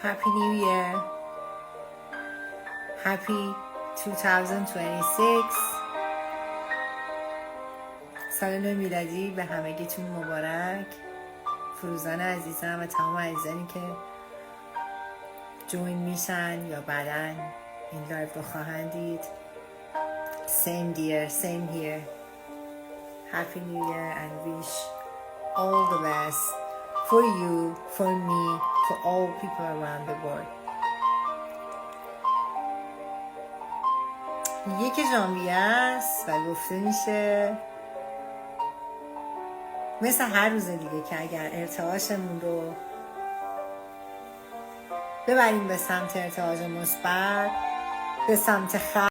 Happy New Year. Happy 2026. سال نو میلادی به همگیتون مبارک. فروزان عزیزم و تمام عزیزانی که جوین میشن یا بعدن این لایو رو خواهند دید. Same dear, same here. Happy New Year and wish all the best for you, for me, for all people around the world. 1 ژانویه است و گفته میشه مثل هر روز دیگه که اگر ارتعاشمون رو ببریم به سمت ارتعاش مثبت، به سمت